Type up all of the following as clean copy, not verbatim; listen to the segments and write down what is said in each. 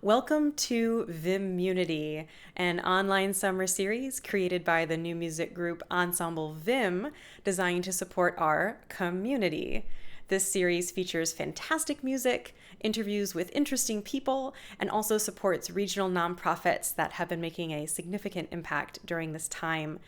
Welcome to Vimmunity, an online summer series created by the new music group Ensemble Vim, designed to support our community. This series features fantastic music, interviews with interesting people, and also supports regional nonprofits that have been making a significant impact during this time.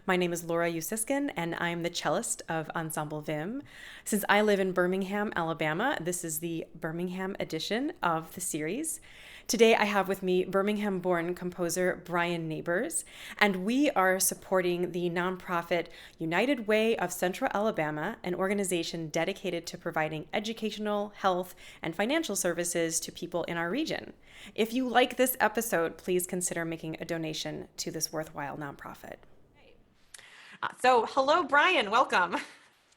My name is Laura Usiskin, and I'm the cellist of Ensemble Vim. Since I live in Birmingham, Alabama, this is the Birmingham edition of the series. Today I have with me Birmingham-born composer Brian Nabors, and we are supporting the nonprofit United Way of Central Alabama, an organization dedicated to providing educational, health, and financial services to people in our region. If you like this episode, please consider making a donation to this worthwhile nonprofit. Hello, Brian. Welcome.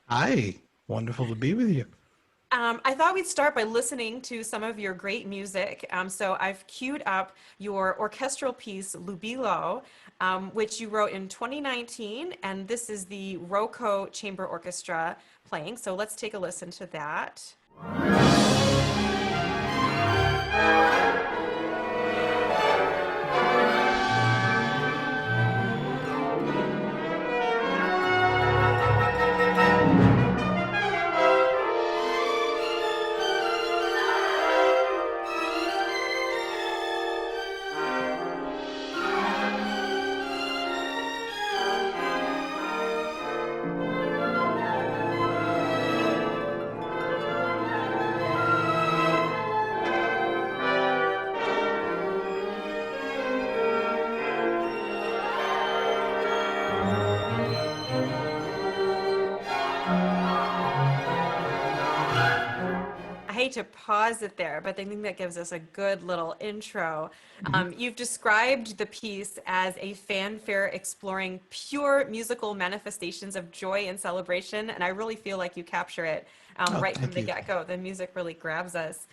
Hi, wonderful to be with you. I thought we'd start by listening to some of your great music. So I've queued up your orchestral piece, Lubilo, which you wrote in 2019, and this is the Roco Chamber Orchestra playing. So let's take a listen to that. I hate to pause it there, but I think that gives us a good little intro. You've described the piece as a fanfare exploring pure musical manifestations of joy and celebration, and I really feel like you capture it Oh, right from thank the you. get-go. The music really grabs us.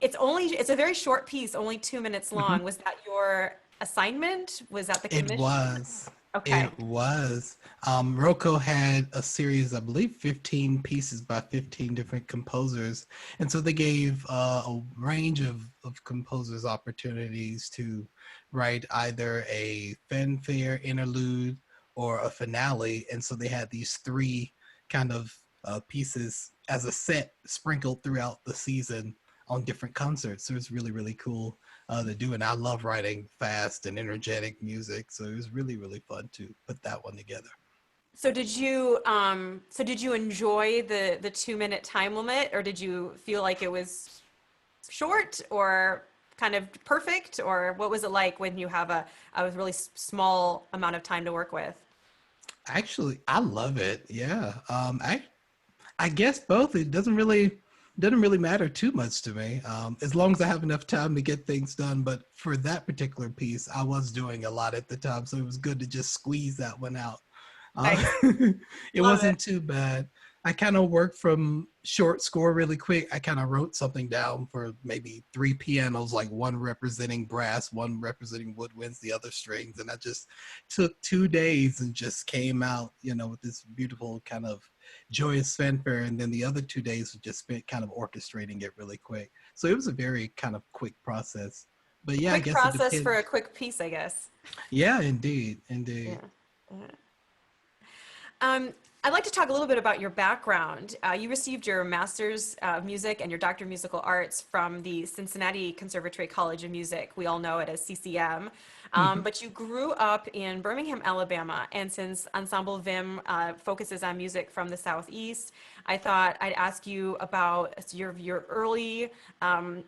It's a very short piece, only 2 minutes hmm long. Was that your assignment? Was that the It commission? was. Okay. It was. Roco had a series, I believe, 15 pieces by 15 different composers. And so they gave a range of composers opportunities to write either a fanfare interlude or a finale. And so they had these three kind of pieces as a set sprinkled throughout the season on different concerts. So it's really, really cool to do. And I love writing fast and energetic music. So it was really, really fun to put that one together. So did you enjoy the 2 minute time limit, or did you feel like it was short or kind of perfect, or what was it like when you have a really small amount of time to work with? Actually, I love it. Yeah. I guess both. It doesn't really matter too much to me, as long as I have enough time to get things done. But for that particular piece, I was doing a lot at the time, so it was good to just squeeze that one out. Uh, Nice. it Love it. wasn't too bad. I kind of worked from short score really quick. I kind of wrote something down for maybe three pianos, like one representing brass, one representing woodwinds, the other strings. And I just took 2 days and just came out, with this beautiful kind of joyous fanfare. And then the other 2 days was just spent kind of orchestrating it really quick. So it was a very kind of quick process. But yeah, I Quick guess it process for depends. a quick piece, I guess. Yeah, indeed, indeed. Yeah. Um, I'd like to talk a little bit about your background. You received your master's of music and your doctor of musical arts from the Cincinnati Conservatory College of Music. We all know it as CCM. Mhm. But you grew up in Birmingham, Alabama, and since Ensemble Vim focuses on music from the Southeast, I thought I'd ask you about your early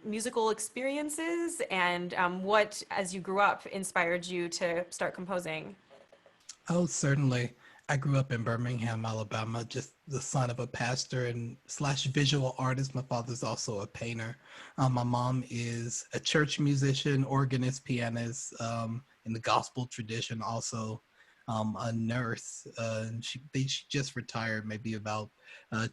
musical experiences and what, as you grew up, inspired you to start composing. Oh, certainly. I grew up in Birmingham, Alabama, just the son of a pastor and slash visual artist. My father's also a painter. My mom is a church musician, organist, pianist, in the gospel tradition, also a nurse. And she just retired maybe about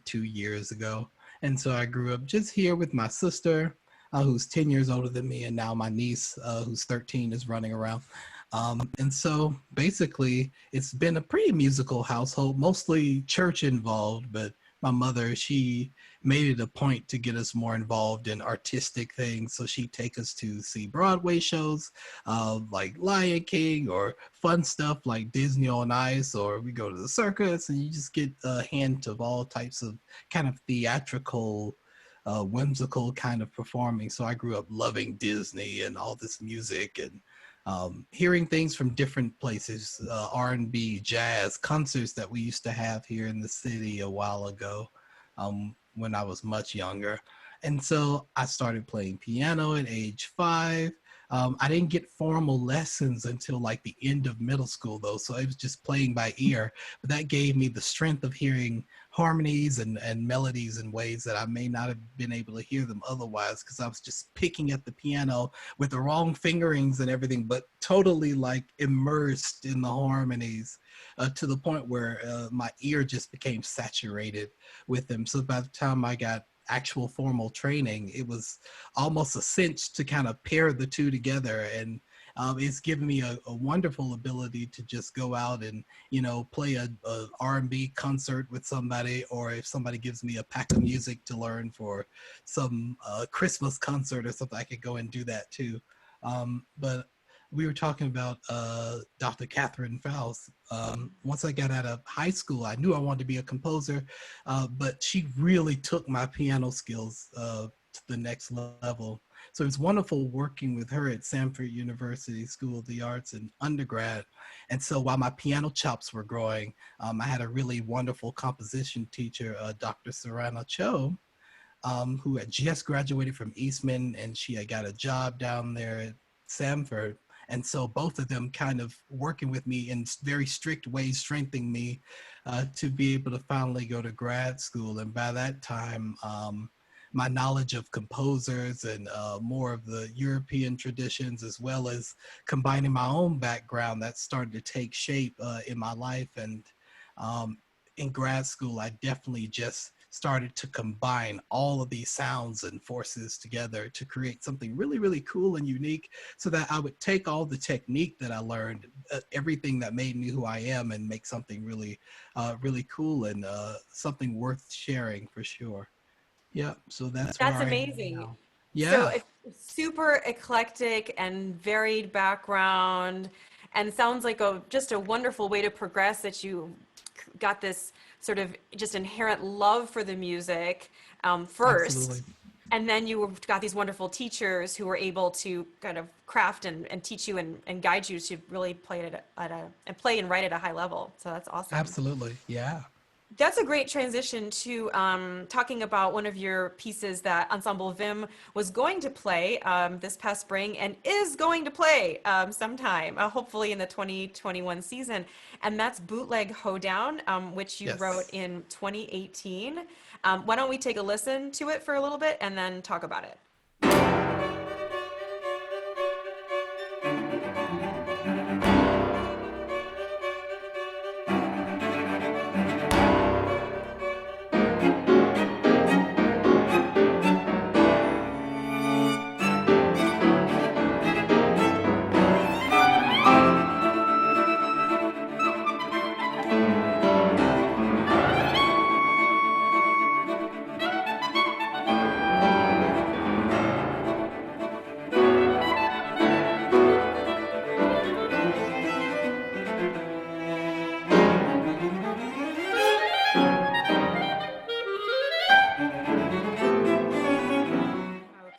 2 years ago. And so I grew up just here with my sister, who's 10 years older than me, and now my niece, who's 13, is running around. And so basically, it's been a pretty musical household, mostly church involved, but my mother, she made it a point to get us more involved in artistic things. So she'd take us to see Broadway shows, like Lion King, or fun stuff like Disney on Ice, or we go to the circus, and you just get a hint of all types of kind of theatrical, whimsical kind of performing. So I grew up loving Disney and all this music, and hearing things from different places, R&B, jazz, concerts that we used to have here in the city a while ago, when I was much younger. And so I started playing piano at age 5. I didn't get formal lessons until like the end of middle school, though. So I was just playing by ear. But that gave me the strength of hearing harmonies and melodies in ways that I may not have been able to hear them otherwise, because I was just picking at the piano with the wrong fingerings and everything, but totally like immersed in the harmonies, to the point where my ear just became saturated with them. So by the time I got actual formal training, it was almost a cinch to kind of pair the two together. And it's given me a wonderful ability to just go out and, play a R&B concert with somebody, or if somebody gives me a pack of music to learn for some Christmas concert or something, I could go and do that too. But we were talking about Dr. Catherine Faust. Once I got out of high school, I knew I wanted to be a composer, but she really took my piano skills to the next level. So it's wonderful working with her at Samford University School of the Arts in undergrad. And so while my piano chops were growing, I had a really wonderful composition teacher, Dr. Sarana Cho, who had just graduated from Eastman, and she had got a job down there at Samford. And so both of them kind of working with me in very strict ways, strengthening me to be able to finally go to grad school. And by that time, my knowledge of composers and more of the European traditions, as well as combining my own background, that started to take shape in my life. And in grad school, I definitely just started to combine all of these sounds and forces together to create something really, really cool and unique, so that I would take all the technique that I learned, everything that made me who I am, and make something really, really cool and something worth sharing for sure. Yeah, so that's where That's I am amazing. now. So Yeah, it's super eclectic and varied background, and sounds like just a wonderful way to progress, that you got this sort of just inherent love for the music first, absolutely. and then you got these wonderful teachers who were able to kind of craft and teach you and guide you to really play it and play and write at a high level. So that's awesome. Absolutely. Yeah. That's a great transition to talking about one of your pieces that Ensemble Vim was going to play this past spring and is going to play sometime, hopefully in the 2021 season. And that's Bootleg Hoedown, which you wrote Yes. in 2018. Why don't we take a listen to it for a little bit and then talk about it?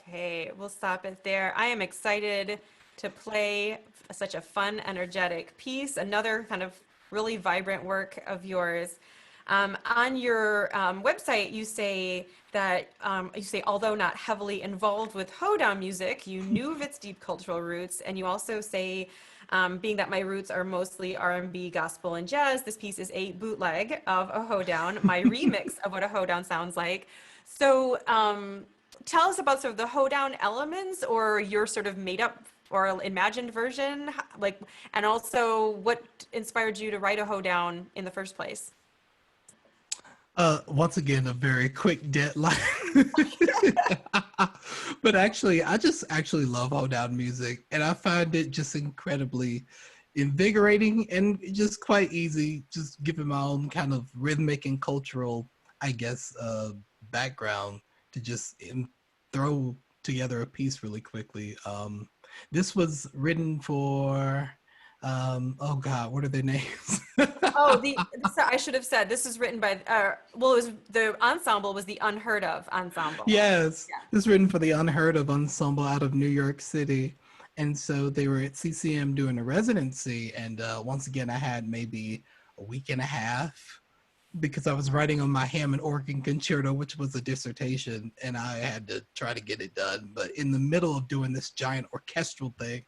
Okay, we'll stop it there. I am excited to play such a fun, energetic piece, another kind of really vibrant work of yours. On your website, you say that although not heavily involved with hoedown music, you knew of its deep cultural roots, and you also say, being that my roots are mostly R&B, gospel, and jazz, this piece is a bootleg of a hoedown, my remix of what a hoedown sounds like. So, tell us about sort of the hoedown elements, or your sort of made up or imagined version, like, and also what inspired you to write a hoedown in the first place. Once again, a very quick deadline. But actually, I just actually love hold music, and I find it just incredibly invigorating and just quite easy, just given my own kind of rhythmic and cultural, I guess, background to just throw together a piece really quickly. This was written for, oh God, what are their names? Oh, I should have said this is written by, well, it was the ensemble was the Unheard Of ensemble. Yes, Yeah. this was written for the Unheard Of ensemble out of New York City. And so they were at CCM doing a residency. And once again, I had maybe a week and a half because I was writing on my Hammond organ concerto, which was a dissertation, and I had to try to get it done. But in the middle of doing this giant orchestral thing,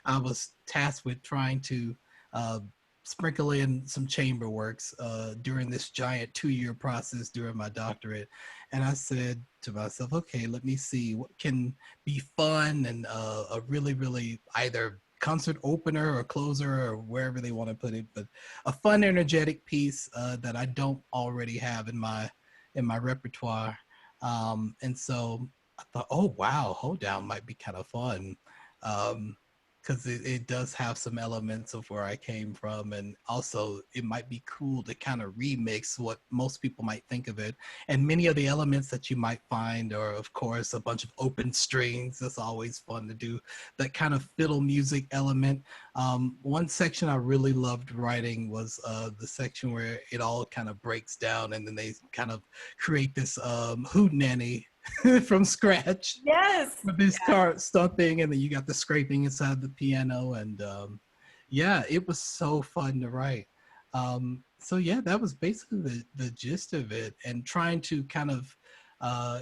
I was tasked with trying to uh, sprinkle in some chamber works during this giant 2-year process during my doctorate. And I said to myself, okay, let me see what can be fun and a really, really either concert opener or closer or wherever they want to put it, but a fun, energetic piece that I don't already have in my repertoire. And so I thought, oh wow, Hoedown might be kind of fun. Because it does have some elements of where I came from, and also it might be cool to kind of remix what most people might think of it. And many of the elements that you might find are, of course, a bunch of open strings. That's always fun to do. That kind of fiddle music element. One section I really loved writing was the section where it all kind of breaks down, and then they kind of create this hootenanny from scratch Yes. with this car stomping, and then you got the scraping inside the piano, and yeah, it was so fun to write. So yeah, that was basically the gist of it, and trying to kind of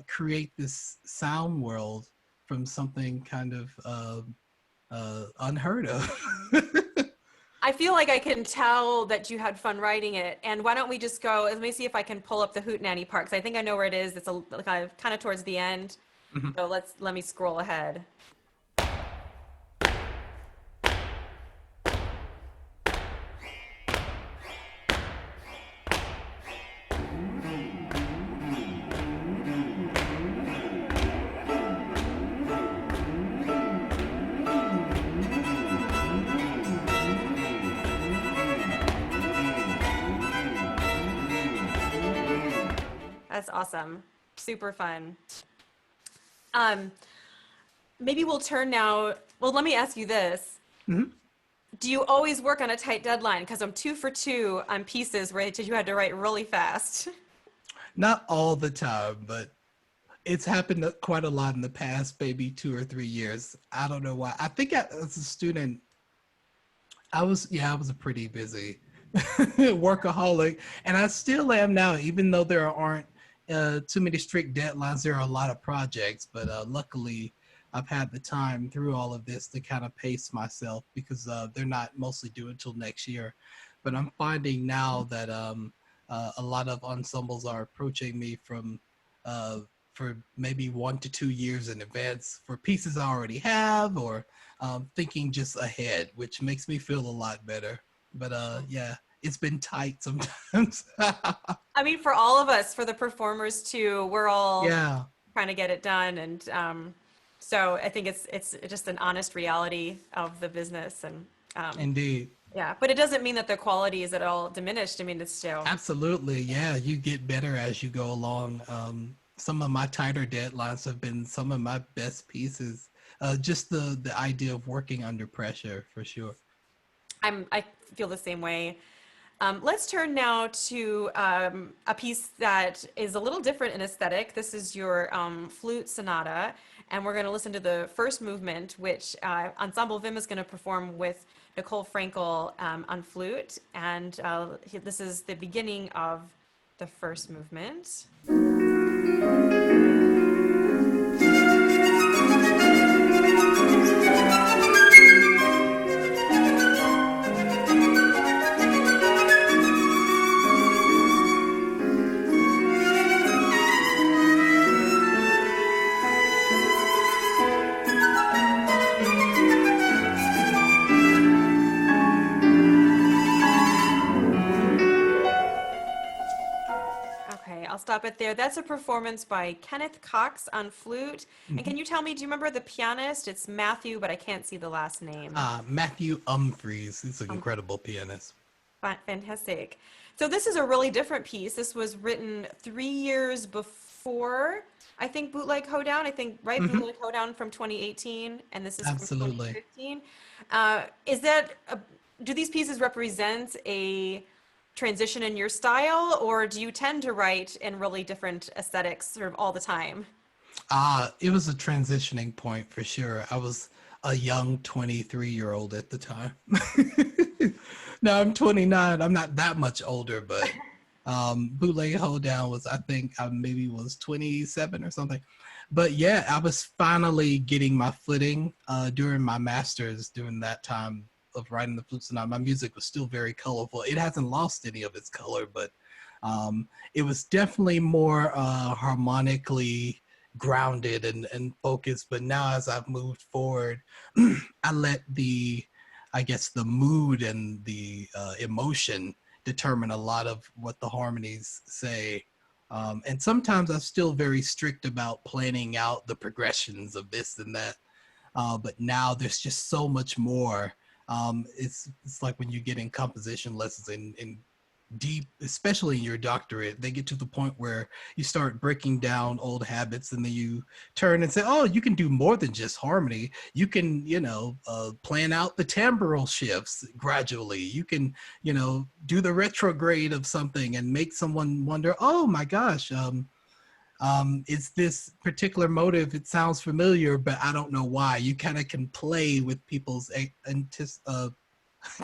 create this sound world from something kind of unheard of. I feel like I can tell that you had fun writing it. And why don't we just go? Let me see if I can pull up the Hootenanny part, because I think I know where it is. It's a kind of towards the end. Mhm. So let me scroll ahead. That's awesome. Super fun. Um, Maybe we'll turn now. Well, let me ask you this. Mhm. Do you always work on a tight deadline? Because I'm 2 for 2 on pieces where you had to write really fast. Not all the time, but it's happened quite a lot in the past, maybe 2 or 3 years. I don't know why. I think as a student, I was a pretty busy workaholic, and I still am now, even though there aren't too many strict deadlines. There are a lot of projects, but luckily, I've had the time through all of this to kind of pace myself because they're not mostly due until next year. But I'm finding now that a lot of ensembles are approaching me from uh, for maybe 1 to 2 years in advance for pieces I already have, or thinking just ahead, which makes me feel a lot better. But yeah, it's been tight sometimes. I mean, for all of us, for the performers too, we're all Yeah, trying to get it done, and so I think it's just an honest reality of the business, and indeed. yeah. But it doesn't mean that the quality is at all diminished. I mean, it's still. Absolutely. Yeah, you get better as you go along. Some of my tighter deadlines have been some of my best pieces. Just the idea of working under pressure, for sure. I feel the same way. Let's turn now to a piece that is a little different in aesthetic. This is your Flute Sonata, and we're going to listen to the first movement, which Ensemble Vim is going to perform with Nicole Frankel on flute, and this is the beginning of the first movement. Okay, I'll stop it there. That's a performance by Kenneth Cox on flute. And Mhm. can you tell me, do you remember the pianist? It's Matthew, but I can't see the last name. Matthew Umphreys, he's an Um, incredible pianist. Fantastic. So this is a really different piece. This was written 3 years before before, I think, Bootleg Hoedown. I think, right, Hmm. Bootleg Hoedown from 2018, and this is from Absolutely. 2015. Do these pieces represent a transition in your style, or do you tend to write in really different aesthetics sort of all the time? It was a transitioning point for sure. I was a young 23-year-old at the time. Now I'm 29. I'm not that much older, but Bootleg Hoedown was, I think I maybe was 27 or something. But yeah, I was finally getting my footing during my master's during that time of writing the Flute Sonata. My music was still very colorful. It hasn't lost any of its color, but it was definitely more harmonically grounded and focused. But now as I've moved forward, I let I guess the mood and the emotion determine a lot of what the harmonies say. And sometimes I'm still very strict about planning out the progressions of this and that. But now there's just so much more. It's like when you get in composition lessons in deep, especially in your doctorate, they get to the point where you start breaking down old habits, and then you turn and say, oh, you can do more than just harmony. You can, plan out the timbral shifts gradually. You can, do the retrograde of something and make someone wonder, oh my gosh, it's this particular motive. It sounds familiar, but I don't know why. You kind of can play with people's I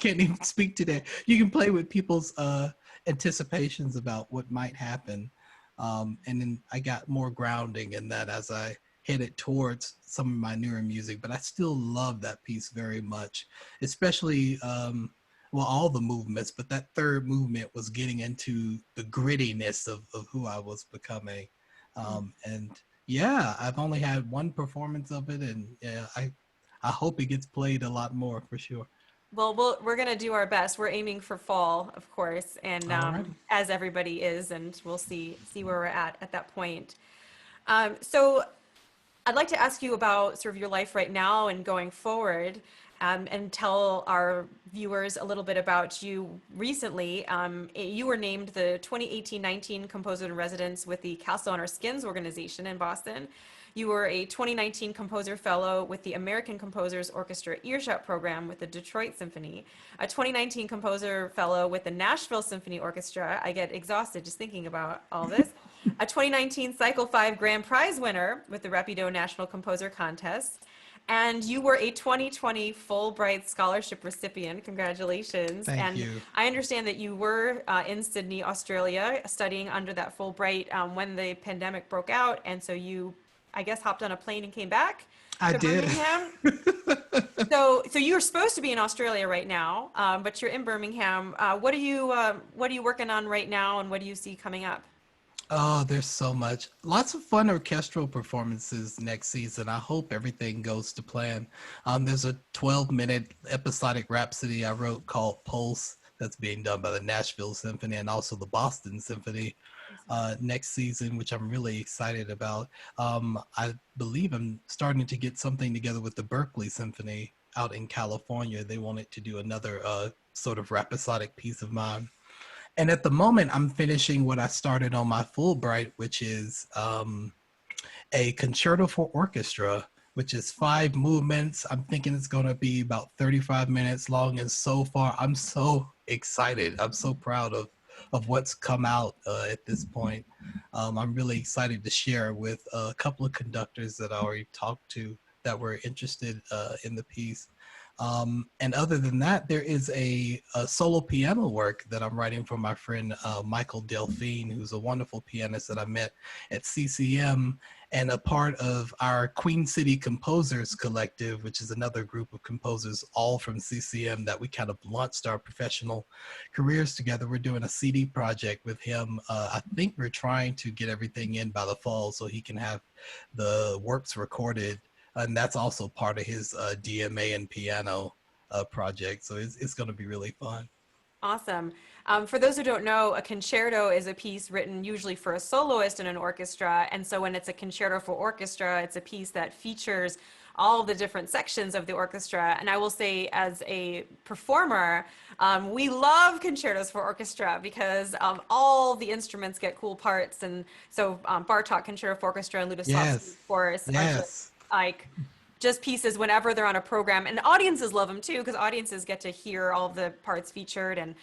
can't even speak today. You can play with people's anticipations about what might happen. And then I got more grounding in that as I headed towards some of my newer music, but I still love that piece very much, especially, well, all the movements, but that third movement was getting into the grittiness of who I was becoming. And yeah, I've only had one performance of it, and yeah, I hope it gets played a lot more for sure. We're gonna do our best. We're aiming for fall, of course, and Alrighty. as everybody is, and we'll see where we're at that point. So I'd like to ask you about sort of your life right now and going forward, and tell our viewers a little bit about you recently. You were named the 2018-19 Composer in Residence with the Castle on Our Skins organization in Boston. You were a 2019 Composer Fellow with the American Composers Orchestra Earshot Program with the Detroit Symphony, a 2019 Composer Fellow with the Nashville Symphony Orchestra. I get exhausted just thinking about all this. A 2019 Cycle 5 Grand Prize winner with the Rapido National Composer Contest. And you were a 2020 Fulbright Scholarship recipient. Congratulations. Thank And you. I understand that you were in Sydney, Australia, studying under that Fulbright when the pandemic broke out. And so you, I guess, hopped on a plane and came back I to did. Birmingham. So you're supposed to be in Australia right now, but you're in Birmingham. What are you working on right now, and what do you see coming up? Oh, there's so much. Lots of fun orchestral performances next season. I hope everything goes to plan. There's a 12-minute episodic rhapsody I wrote called Pulse that's being done by the Nashville Symphony and also the Boston Symphony next season, which I'm really excited about. I believe I'm starting to get something together with the Berkeley Symphony out in California. They wanted to do another sort of rhapsodic piece of mine. And at the moment, I'm finishing what I started on my Fulbright, which is a concerto for orchestra, which is 5 movements. I'm thinking it's going to be about 35 minutes long. And so far, I'm so excited. I'm so proud of what's come out at this point. I'm really excited to share with a couple of conductors that I already talked to that were interested in the piece. And other than that, there is a solo piano work that I'm writing for my friend Michael Delphine, who's a wonderful pianist that I met at CCM and a part of our Queen City Composers Collective, which is another group of composers all from CCM that we kind of launched our professional careers together. We're doing a CD project with him. I think we're trying to get everything in by the fall so he can have the works recorded, and that's also part of his DMA and piano project. So it's going to be really fun. Awesome. For those who don't know, a concerto is a piece written usually for a soloist in an orchestra. And so when it's a concerto for orchestra, it's a piece that features all the different sections of the orchestra. And I will say, as a performer, we love concertos for orchestra because all the instruments get cool parts. And so Bartok Concerto for Orchestra and Lutoslawski, Yes. of course, are Yes. like just pieces whenever they're on a program, and audiences love them too because audiences get to hear all of the parts featured. And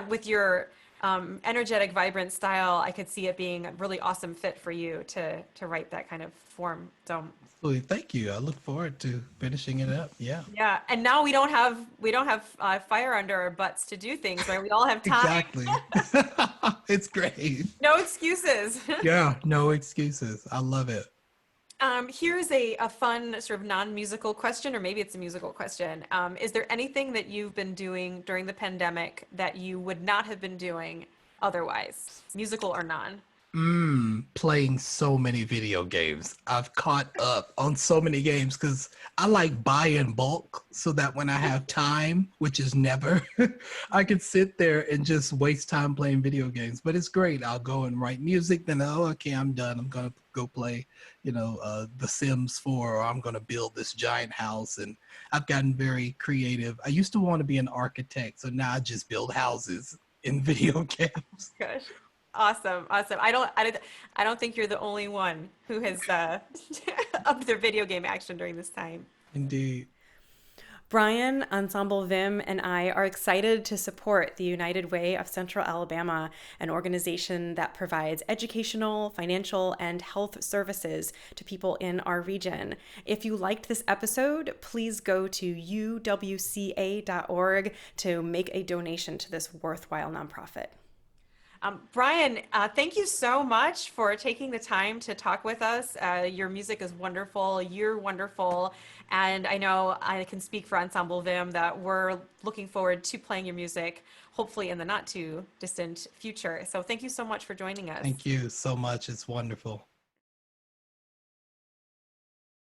with your energetic, vibrant style, I could see it being a really awesome fit for you to write that kind of form. So Absolutely. Thank you. I look forward to finishing it up. Yeah. yeah, and now we don't have fire under our butts to do things, right? We all have time. Exactly. It's great. No excuses. Yeah. No excuses. I love it. Here's a fun sort of non-musical question, or maybe it's a musical question. Is there anything that you've been doing during the pandemic that you would not have been doing otherwise, musical or non? Playing so many video games. I've caught up on so many games because I like buy in bulk so that when I have time, which is never, I can sit there and just waste time playing video games. But it's great. I'll go and write music, then okay, I'm done. I'm gonna go play, The Sims 4, or I'm gonna build this giant house. And I've gotten very creative. I used to want to be an architect, so now I just build houses in video games. Gosh. Awesome, awesome. I don't think you're the only one who has upped their video game action during this time. Indeed. Brian, Ensemble Vim, and I are excited to support the United Way of Central Alabama, an organization that provides educational, financial, and health services to people in our region. If you liked this episode, please go to uwca.org to make a donation to this worthwhile nonprofit. Brian, thank you so much for taking the time to talk with us. Your music is wonderful. You're wonderful. And I know I can speak for Ensemble Vim that we're looking forward to playing your music, hopefully in the not too distant future. So thank you so much for joining us. Thank you so much. It's wonderful.